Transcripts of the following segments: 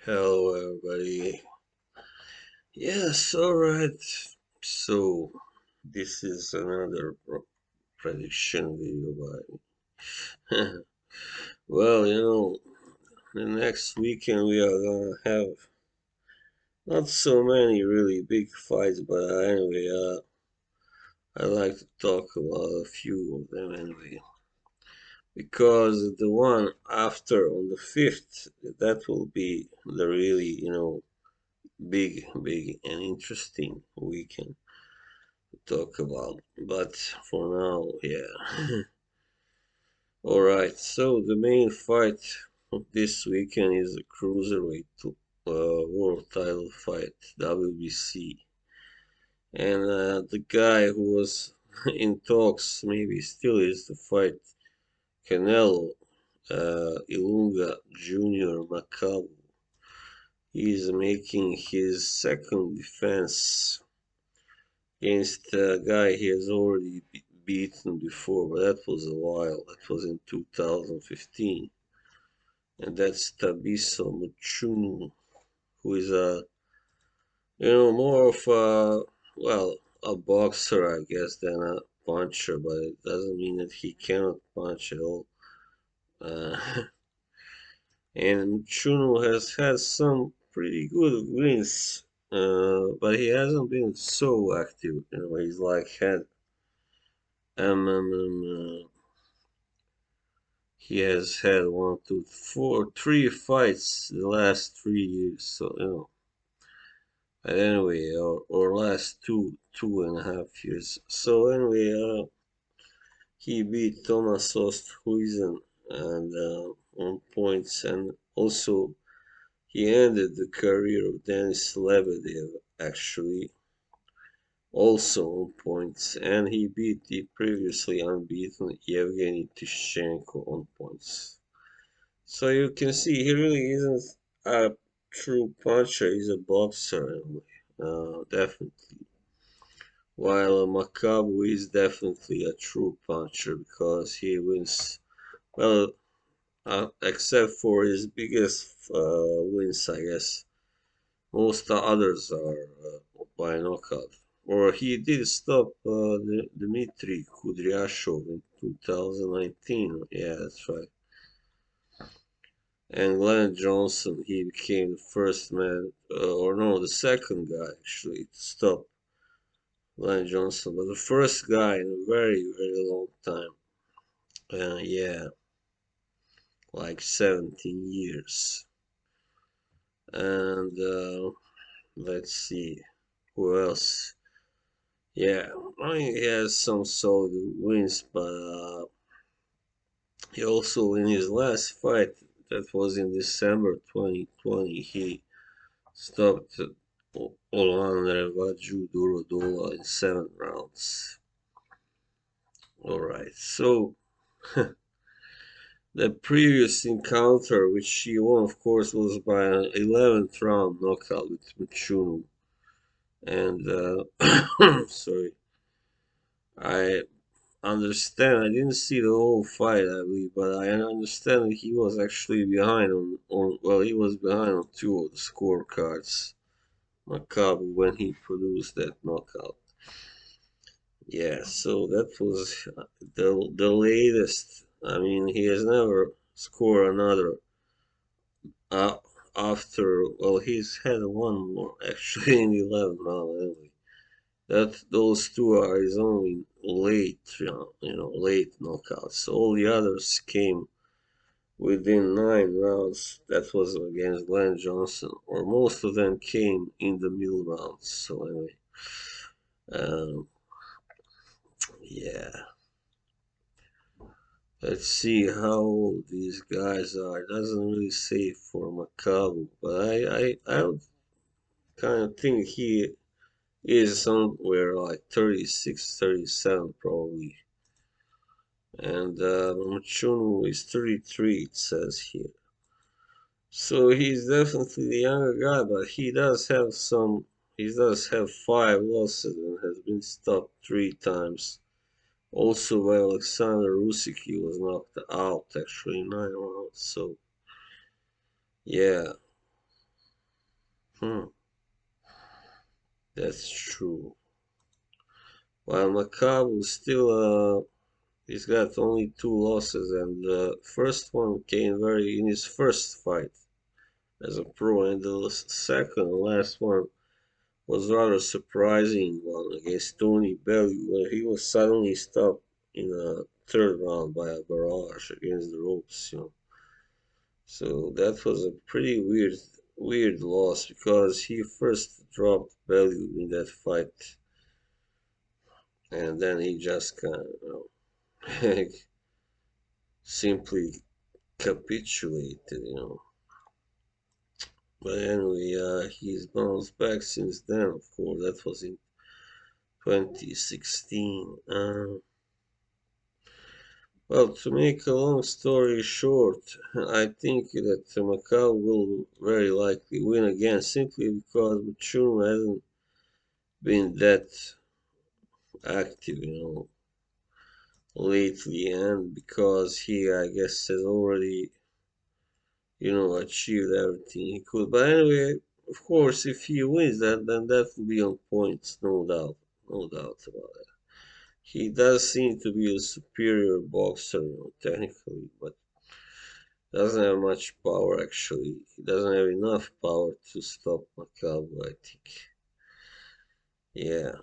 Hello, everybody. Yes, alright. So, this is another prediction video by me. Well, the next weekend we are gonna have not so many really big fights, but anyway, I like to talk about a few of them anyway. Because the one after on the 5th, that will be the really, big and interesting weekend talk about. But for now, yeah. Alright, so the main fight of this weekend is the Cruiserweight World title fight, WBC. And the guy who was in talks, maybe still is, to fight Canelo Ilunga Jr. Macau. He is making his second defense against a guy he has already beaten before, but that was a while. That was in 2015, and that's Tabiso Muchunu, who is more of a boxer, I guess, than a puncher. But it doesn't mean that he cannot punch at all. Uh, and Muchunu has had some pretty good wins, but he hasn't been so active. He's like had he has had one, two, four, three fights the last 3 years. So but anyway, or last two and a half years. So anyway, he beat Thomas Osthuizen and on points, and also he ended the career of Denis Lebedev actually also on points, and he beat the previously unbeaten Yevgeny Tishchenko on points. So you can see he really isn't a true puncher, he's a boxer anyway, definitely. While Makabu is definitely a true puncher because he wins, well, except for his biggest wins, I guess. Most others are by knockout. Or he did stop Dmitry Kudryashov in 2019. Yeah, that's right. And Glenn Johnson, he became the first man, or no, the second guy actually to stop Glenn Johnson, but the first guy in a very, very long time. Yeah, like 17 years. And let's see, who else? Yeah, I mean, he has some solid wins, but he also, in his last fight, that was in December 2020, he stopped Olanrevaju Durodola in 7 rounds. Alright, so the previous encounter, which he won, of course, was by an 11th round knockout with Michunu. And, sorry, I understand, I didn't see the whole fight, I believe, but I understand that he was actually behind well, he was behind on two of the scorecards. Makabu when he produced that knockout. Yeah, so that was the latest. I mean, he has never scored another uh, after. Well, he's had one more actually in the 11th round anyway. That those two are his only late, late knockouts. All the others came within 9 rounds. That was against Glenn Johnson, or most of them came in the middle rounds. So anyway, um, yeah. Let's see how old these guys are. It doesn't really say for Macau, but I would kind of think he is somewhere like 36, 37 probably. And Machunu is 33, it says here. So he's definitely the younger guy, but he does have 5 losses and has been stopped 3 times. Also, by Alexander Usyk, he was knocked out actually in 9 rounds. So, yeah, Hmm, that's true. While Macau still, he's got only two losses, and the first one came very in his first fight as a pro, and the second and last one was rather surprising one against Tony Bellew, where he was suddenly stopped in a third round by a barrage against the ropes. So that was a pretty weird loss because he first dropped Bellew in that fight, and then he just kind of simply capitulated. But anyway, he's bounced back since then. Of course, that was in 2016. Well, to make a long story short, I think that Macau will very likely win again simply because Chun hasn't been that active, lately, and because he, I guess, has already, achieved everything he could. But anyway, of course, if he wins that, then that will be on points, no doubt about it. He does seem to be a superior boxer, technically, but doesn't have much power actually. He doesn't have enough power to stop Macau, I think. Yeah.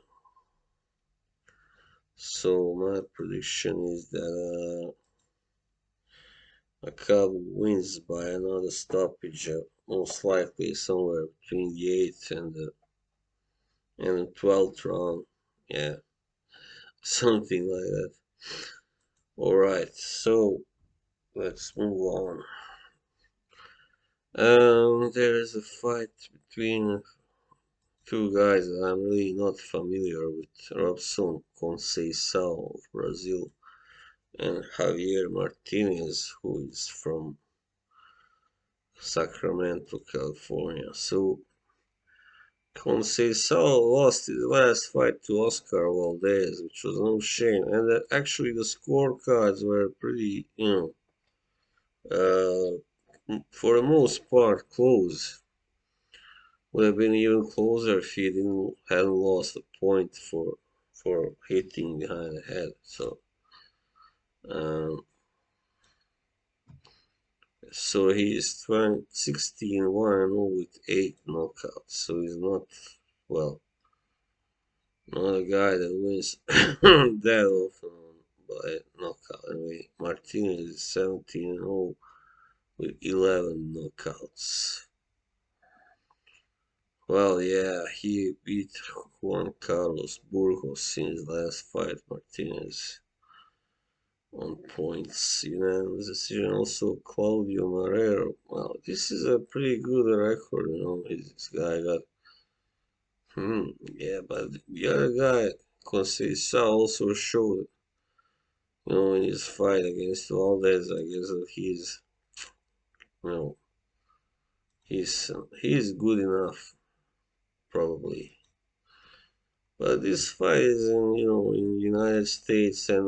So my prediction is that Macau wins by another stoppage, most likely somewhere between the eighth and the 12th round. Yeah, something like that. All right. So let's move on. There is a fight between two guys that I'm really not familiar with, Robson Conceição of Brazil and Javier Martinez, who is from Sacramento, California. So Conceição lost his last fight to Oscar Valdez, which was no shame, and actually the scorecards were for the most part close. Would have been even closer if he hadn't lost a point for hitting behind the head. Um, so he is 16-1 with 8 knockouts. So he's not a guy that wins that often by knockout. Anyway, Martinez is 17-0 with 11 knockouts. Well, yeah, he beat Juan Carlos Burgos in his last fight. Martinez on points. Unanimous decision. Also, Claudio Marrero. Well, this is a pretty good record. This guy got. Yeah, but the other guy, Conceição, also showed, in his fight against Valdez, I guess that you know, he's good enough, probably. But this fight is in the United States, and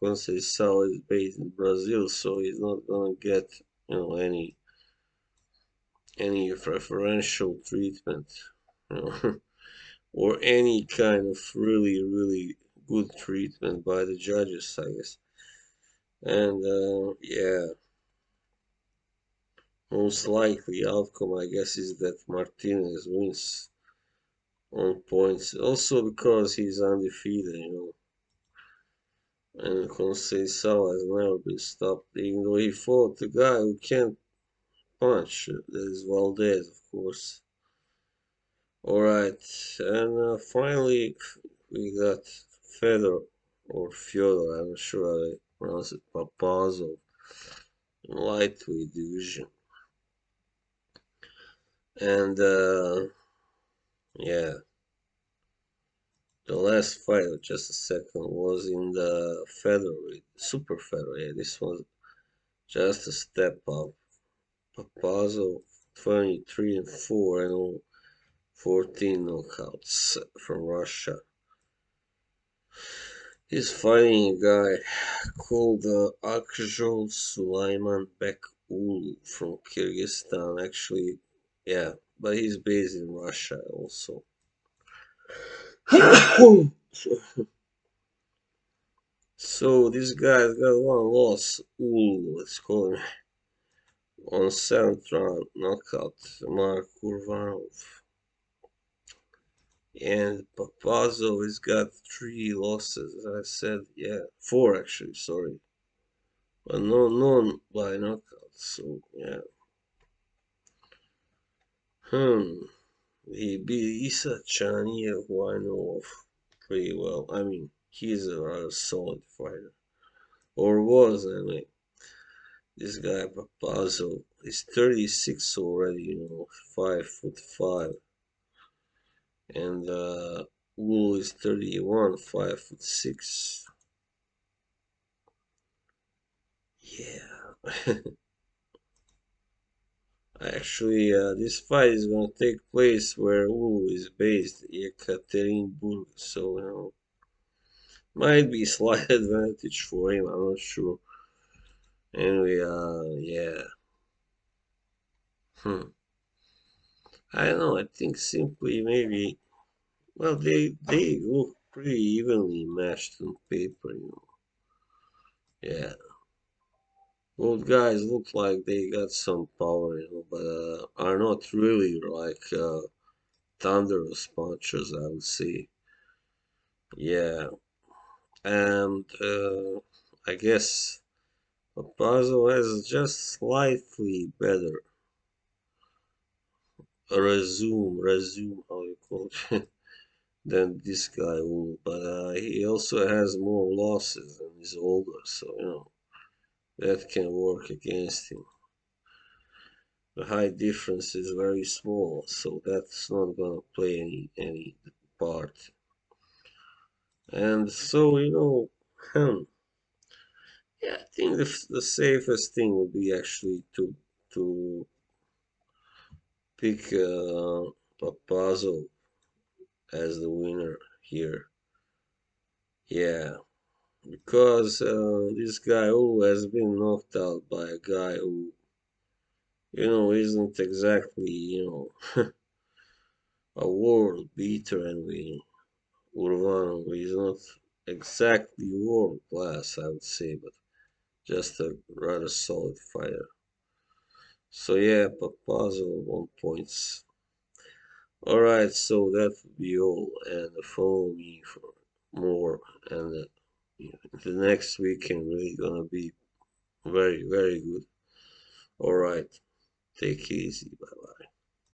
Conceição is based in Brazil, so he's not gonna get any preferential treatment, you know, or any kind of really really good treatment by the judges, I guess. And yeah, most likely outcome, I guess, is that Martinez wins on points. Also because he's undefeated, and Conceição has never been stopped, even though he fought the guy who can't punch. That is Valdez, of course. Alright, and finally we got Fedor or Fyodor, I'm not sure how I pronounce it, Papazov in lightweight division. And yeah, the last fight, just a second, was in the featherweight, super featherweight. This was just a step up. Papazov 23-4 and 14 knockouts from Russia. He's fighting a guy called Akjol Sulaiman Bekul from Kyrgyzstan. Actually, Yeah, but he's based in Russia also. So this guy's got one loss. Ooh, let's call him on seventh round knockout. Mark Urvanov. And Papazov has got three losses, as I said. Yeah, four actually. Sorry, but no, none by knockout. So yeah. Hmm. He beat Isa Chania, who I know of pretty well. I mean, he's a rather solid fighter, or was anyway. This guy Papazov is 36 already. 5'5", and Wu is 31, 5'6". Yeah. Actually, this fight is going to take place where Wu is based, Yekaterinburg. So, might be slight advantage for him. I'm not sure. Anyway, yeah. Hmm. I don't know. I think simply maybe. Well, they look pretty evenly matched on paper. Yeah. Both guys look like they got some power, but are not really like thunderous punchers, I would say. Yeah. And I guess Papazo has just slightly better resume, how you call it, than this guy will, but he also has more losses and he's older, so that can work against him. The height difference is very small, so that's not gonna play any part. And so hmm, yeah, I think the safest thing would be actually to pick Papazo as the winner here. Yeah, because this guy who has been knocked out by a guy who isn't exactly a world beater, and Urvano is not exactly world class, I would say, but just a rather solid fighter. So yeah, Papazo 1 points. All right, so that would be all, and follow me for more. And the next weekend really gonna be very, very good. All right, take it easy. Bye.